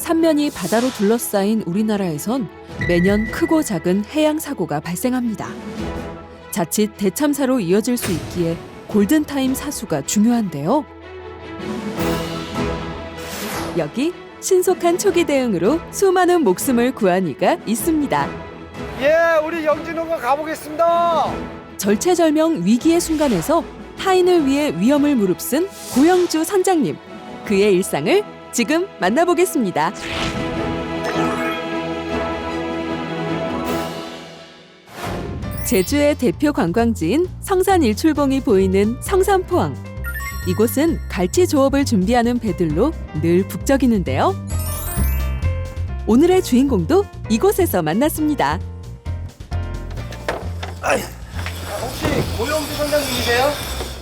삼면이 바다로 둘러싸인 우리나라에선 매년 크고 작은 해양 사고가 발생합니다. 자칫 대참사로 이어질 수 있기에 골든타임 사수가 중요한데요. 여기 신속한 초기 대응으로 수많은 목숨을 구한 이가 있습니다. 예, 우리 영진호가 가보겠습니다. 절체절명 위기의 순간에서 타인을 위해 위험을 무릅쓴 고영주 선장님. 그의 일상을 지금 만나보겠습니다. 제주의 대표 관광지인 성산 일출봉이 보이는 성산포항. 이곳은 갈치 조업을 준비하는 배들로 늘 북적이는데요. 오늘의 주인공도 이곳에서 만났습니다. 혹시 고영주 선장님이세요?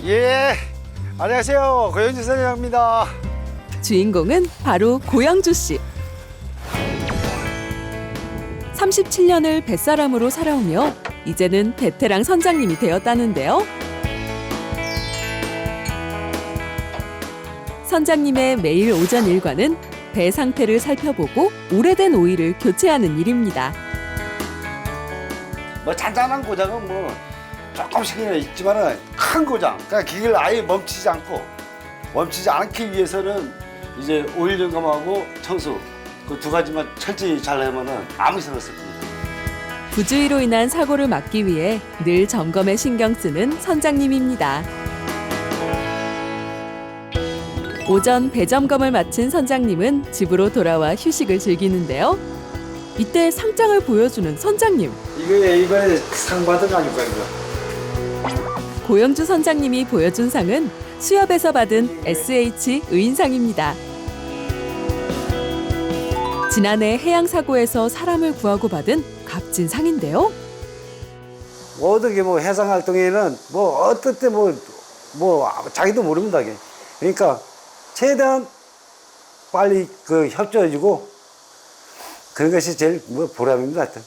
예, 안녕하세요. 고영주 선장입니다. 주인공은 바로 고영주 씨. 37년을 뱃사람으로 살아오며 이제는 베테랑 선장님이 되었다는데요. 선장님의 매일 오전 일과는 배 상태를 살펴보고 오래된 오일을 교체하는 일입니다. 뭐 잔잔한 고장은 뭐 조금씩이나 있지만은 큰 고장, 그러니까 기계를 아예 멈추지 않기 위해서는 이제 오일 점검하고 청소 그 두 가지만 철저히 잘 하면은 아무 이상 없을 겁니다. 부주의로 인한 사고를 막기 위해 늘 점검에 신경 쓰는 선장님입니다. 오전 배 점검을 마친 선장님은 집으로 돌아와 휴식을 즐기는데요. 이때 상장을 보여주는 선장님. 이번에 상 받은 거 아닐까 이거? 고영주 선장님이 보여준 상은 수협에서 받은 SH 의인상입니다. 지난해 해양 사고에서 사람을 구하고 받은 값진 상인데요. 모든 게 뭐 해상 활동에는 뭐 어떨 때 뭐 자기도 모릅니다. 그러니까 최대한 빨리 그 협조해주고 그런 것이 제일 뭐 보람입니다. 하여튼.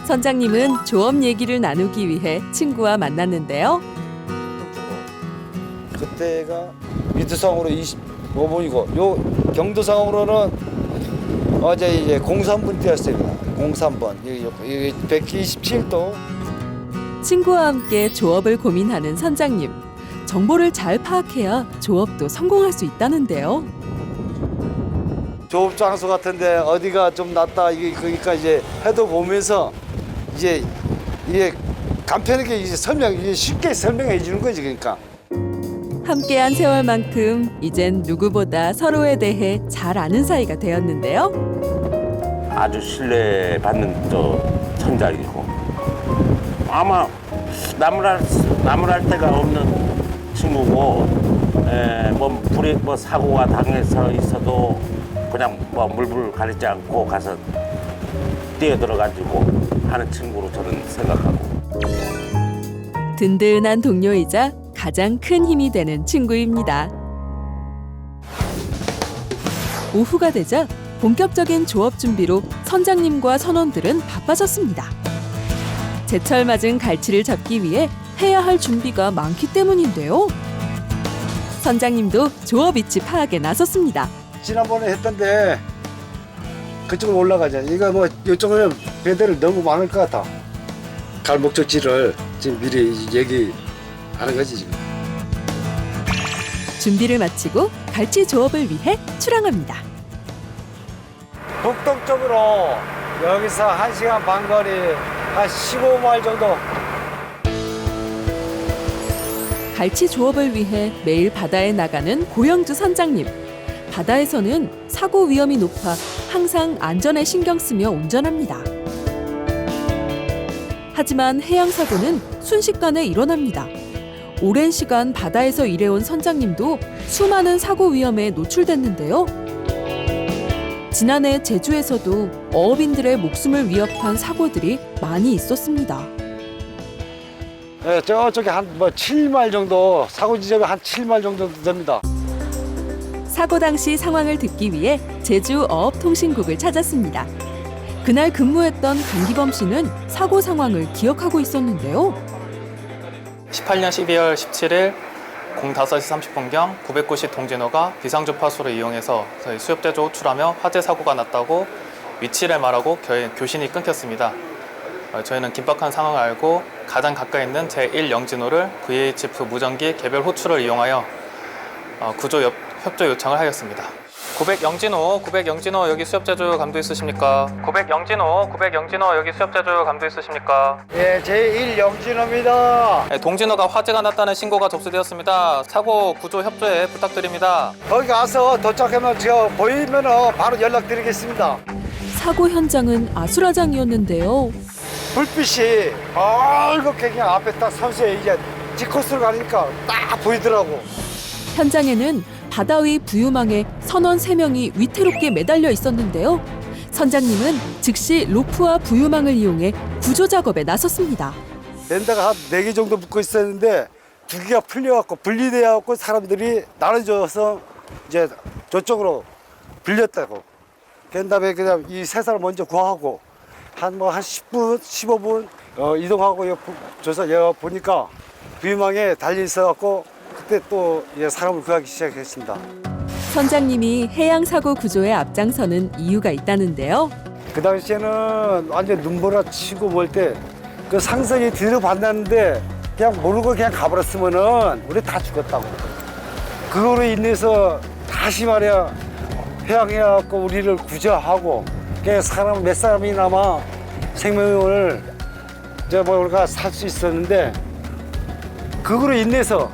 선장님은 조업 얘기를 나누기 위해 친구와 만났는데요. 그때가 미투상으로 25분이고 요 경도상으로는 어제 이제 03분 뛰었습니다. 03번 여기 127도. 친구와 함께 조업을 고민하는 선장님. 정보를 잘 파악해야 조업도 성공할 수 있다는데요. 조업 장소 같은데 어디가 좀 낫다 이게 그러니까 이제 해도 보면서 이제 이게 간편하게 이제 이제 쉽게 설명해 주는 거지 그러니까. 함께한 세월만큼 이젠 누구보다 서로에 대해 잘 아는 사이가 되었는데요. 아주 신뢰받는 천장이고 아마 나무랄 데가 없는 친구고 뭐 사고가 당해서 있어도 그냥 뭐 물불 가리지 않고 가서 뛰어들어가지고 하는 친구로 저는 생각하고 든든한 동료이자 가장 큰 힘이 되는 친구입니다. 오후가 되자 본격적인 조업 준비로 선장님과 선원들은 바빠졌습니다. 제철 맞은 갈치를 잡기 위해 해야 할 준비가 많기 때문인데요. 선장님도 조업 위치 파악에 나섰습니다. 지난번에 했던데 그쪽으로 올라가자. 이거 뭐 이쪽은 배들을 너무 많을 것 같아. 갈 목적지를 지금 미리 얘기하는 거지 지금. 준비를 마치고 갈치 조업을 위해 출항합니다. 북동쪽으로 여기서 1시간 반 거리 한 15마일 정도. 갈치 조업을 위해 매일 바다에 나가는 고영주 선장님. 바다에서는 사고 위험이 높아 항상 안전에 신경 쓰며 운전합니다. 하지만 해양 사고는 순식간에 일어납니다. 오랜 시간 바다에서 일해온 선장님도 수많은 사고 위험에 노출됐는데요. 지난해 제주에서도 어업인들의 목숨을 위협한 사고들이 많이 있었습니다. 네, 저쪽에 한 7마일 정도 사고 지점이 한 7마일 정도 됩니다. 사고 당시 상황을 듣기 위해 제주 어업통신국을 찾았습니다. 그날 근무했던 강기범 씨는 사고 상황을 기억하고 있었는데요. 18년 12월 17일 05시 30분경 990 동진호가 비상주파수를 이용해서 저희 수협제조 호출하며 화재 사고가 났다고 위치를 말하고 교신이 끊겼습니다. 저희는 긴박한 상황을 알고 가장 가까이 있는 제1영진호를 VHF 무전기 개별 호출을 이용하여 구조 협조 요청을 하였습니다. 900영진호 여기 수협제조 감도 있으십니까? 900영진호 여기 수협제조 감도 있으십니까? 예, 제1영진호입니다. 네, 동진호가 화재가 났다는 신고가 접수되었습니다. 사고 구조 협조에 부탁드립니다. 거기 가서 도착하면 제가 보이면 바로 연락드리겠습니다. 사고 현장은 아수라장이었는데요. 불빛이 빨갛게 그냥 앞에 딱 선수에 이제 G코스로 가니까 딱 보이더라고. 현장에는 바다 위 부유망에 선원 3명이 위태롭게 매달려 있었는데요. 선장님은 즉시 로프와 부유망을 이용해 구조 작업에 나섰습니다. 랜다가 한 4개 정도 묶어 있었는데 2개가 풀려갖고 분리돼갖고 사람들이 나눠져서 이제 저쪽으로 불렸다고. 그 다음에 그냥 이 3사람 먼저 구하고 한 10분, 15분 이동하고 줘서 얘가 보니까 부유망에 달려 있어갖고 그때 또 사람을 구하기 시작했습니다. 선장님이 해양사고 구조에 앞장서는 이유가 있다는데요. 그 당시에는 완전 눈보라 치고 볼 때 그 상선이 뒤로 반났는데 그냥 모르고 그냥 가버렸으면은 우리 다 죽었다고. 그거로 인해서 다시 말이야 회항해갖고 우리를 구조하고 그냥 사람 몇 사람이나마 생명을 이제 뭐 우리가 살 수 있었는데 그거로 인해서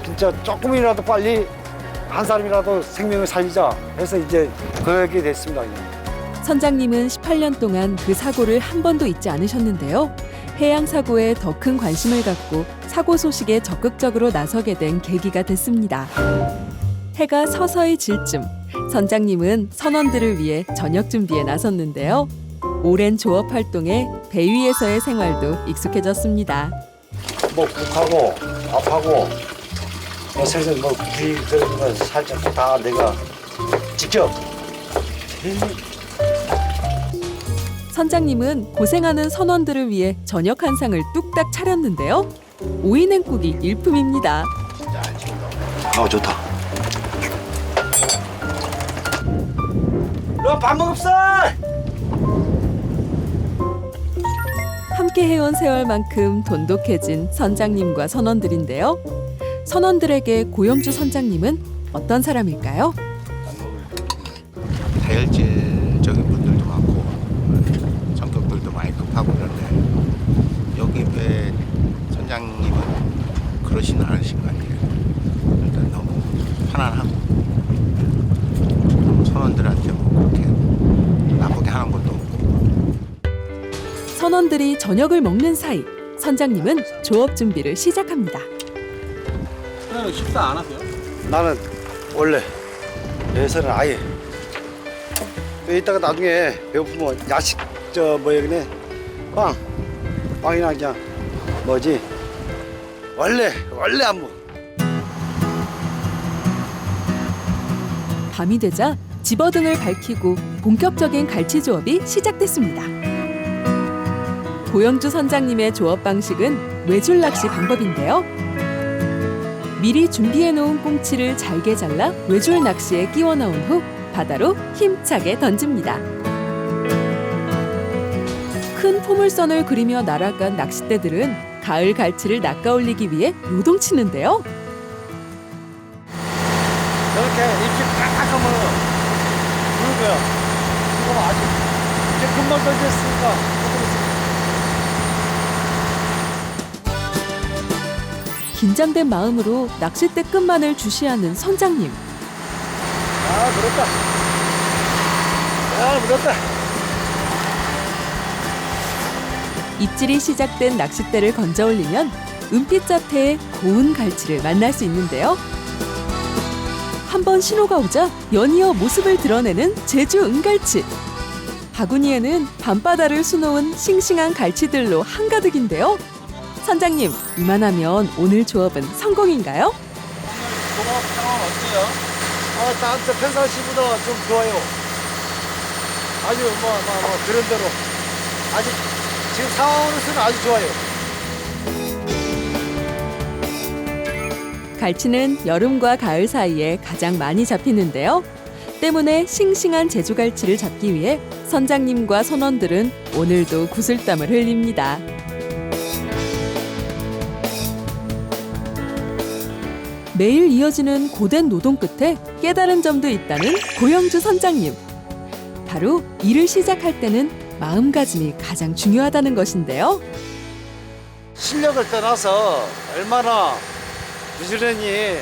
진짜 조금이라도 빨리 한 사람이라도 생명을 살리자 해서 이제 그러게 됐습니다. 선장님은 18년 동안 그 사고를 한 번도 잊지 않으셨는데요. 해양사고에 더 큰 관심을 갖고 사고 소식에 적극적으로 나서게 된 계기가 됐습니다. 해가 서서히 질 쯤 선장님은 선원들을 위해 저녁 준비에 나섰는데요. 오랜 조업 활동에 배 위에서의 생활도 익숙해졌습니다. 뭐 국하고 밥하고 생선 뭐 구이 그런 거 살짝 다 내가 직접 선장님은 고생하는 선원들을 위해 저녁 한 상을 뚝딱 차렸는데요. 오이냉국이 일품입니다. 좋다. 너 밥 먹읍어? 함께 해온 세월만큼 돈독해진 선장님과 선원들인데요. 선원들에게 고영주 선장님은 어떤 사람일까요? 다혈질적인 분들도 많고 성격들도 많이 급하고 그런데 여기 배 선장님은 그러진 않으신 것 같아요. 일단 너무 편안하고 선원들한테 뭐 그렇게 나쁘게 하는 것도 없고. 선원들이 저녁을 먹는 사이 선장님은 조업 준비를 시작합니다. 식사 안 하세요? 나는 원래 배에서는 아예 이따가 나중에 배고프면 야식 그네 빵이나 그냥 뭐지 원래 안 먹어. 밤이 되자 집어등을 밝히고 본격적인 갈치 조업이 시작됐습니다. 고영주 선장님의 조업 방식은 외줄 낚시 방법인데요. 미리 준비해 놓은 꽁치를 잘게 잘라 외줄 낚시에 끼워 넣은 후 바다로 힘차게 던집니다. 큰 포물선을 그리며 날아간 낚싯대들은 가을 갈치를 낚아올리기 위해 요동치는데요. 저렇게 이렇게 딱 하면 그런 거야. 이거 아직 이제 금방 던졌으니까. 긴장된 마음으로 낚싯대 끝만을 주시하는 선장님. 물었다. 입질이 시작된 낚싯대를 건져 올리면 은빛 자태의 고운 갈치를 만날 수 있는데요. 한번 신호가 오자 연이어 모습을 드러내는 제주 은갈치. 바구니에는 밤바다를 수놓은 싱싱한 갈치들로 한가득인데요. 선장님, 이만하면 오늘 조업은 성공인가요? 조업 상황 어때요? 나한테 평상시보다 좀 좋아요. 아주 그런 대로 아직 지금 상황으로서는 아주 좋아요. 갈치는 여름과 가을 사이에 가장 많이 잡히는데요. 때문에 싱싱한 제주갈치를 잡기 위해 선장님과 선원들은 오늘도 구슬땀을 흘립니다. 매일 이어지는 고된 노동 끝에 깨달은 점도 있다는 고영주 선장님. 바로 일을 시작할 때는 마음가짐이 가장 중요하다는 것인데요. 실력을 떠나서 얼마나 부지런히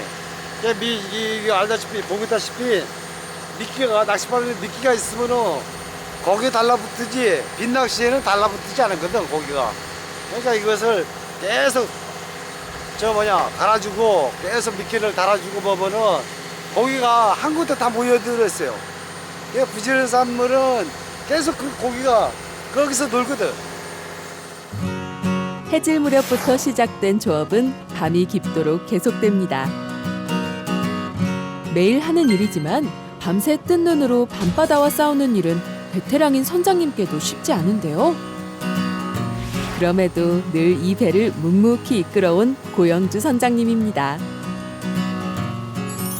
알다시피 보다시피 미끼가 낚시바람에 미끼가 있으면은 고기에 달라붙지 빈낚시에는 달라붙지 않거든 고기가. 그러니까 이것을 계속 갈아주고 계속 미끼를 달아주고 보면은 고기가 한 곳에 다 모여들었어요. 그러니까 부지런한 사람은 계속 그 고기가 거기서 놀거든. 해질 무렵부터 시작된 조업은 밤이 깊도록 계속됩니다. 매일 하는 일이지만 밤새 뜬 눈으로 밤바다와 싸우는 일은 베테랑인 선장님께도 쉽지 않은데요. 그럼에도 늘 이 배를 묵묵히 이끌어온 고영주 선장님입니다.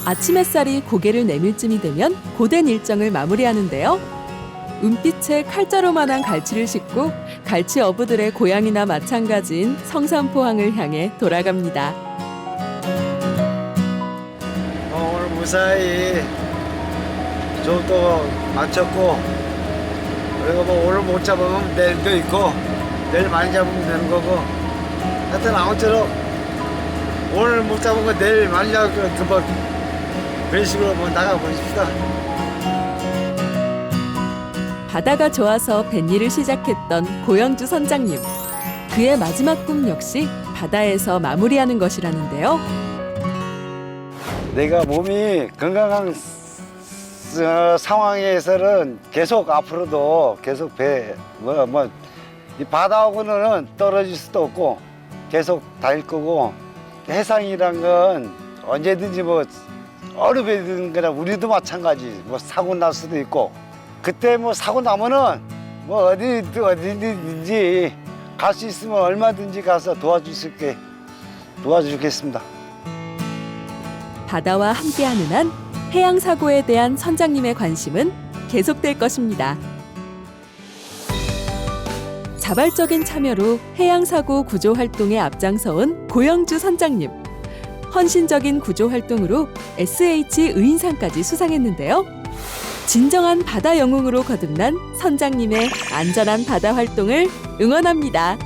아침 햇살이 고개를 내밀 쯤이 되면 고된 일정을 마무리하는데요. 은빛의 칼자루만한 갈치를 싣고 갈치 어부들의 고향이나 마찬가지인 성산포항을 향해 돌아갑니다. 오늘 무사히 조업도 마쳤고, 그리고 오늘 못 잡으면 내일도 있고 내일 많이 잡으면 되는 거고, 하여튼 아무쪼록 오늘 못 잡은 거 내일 많이 잡으면 그런 식으로 나가보십시다. 바다가 좋아서 뱃일을 시작했던 고영주 선장님. 그의 마지막 꿈 역시 바다에서 마무리하는 것이라는데요. 내가 몸이 건강한 상황에서는 계속 앞으로도 계속 이 바다하고는 떨어질 수도 없고 계속 다닐 거고, 해상이란 건 언제든지 어느 배든 그냥 우리도 마찬가지 사고 날 수도 있고, 그때 사고 나면은 어디든지 갈 수 있으면 얼마든지 가서 도와주겠습니다. 바다와 함께하는 한 해양 사고에 대한 선장님의 관심은 계속될 것입니다. 자발적인 참여로 해양 사고 구조 활동에 앞장서온 고영주 선장님. 헌신적인 구조 활동으로 SH 의인상까지 수상했는데요. 진정한 바다 영웅으로 거듭난 선장님의 안전한 바다 활동을 응원합니다.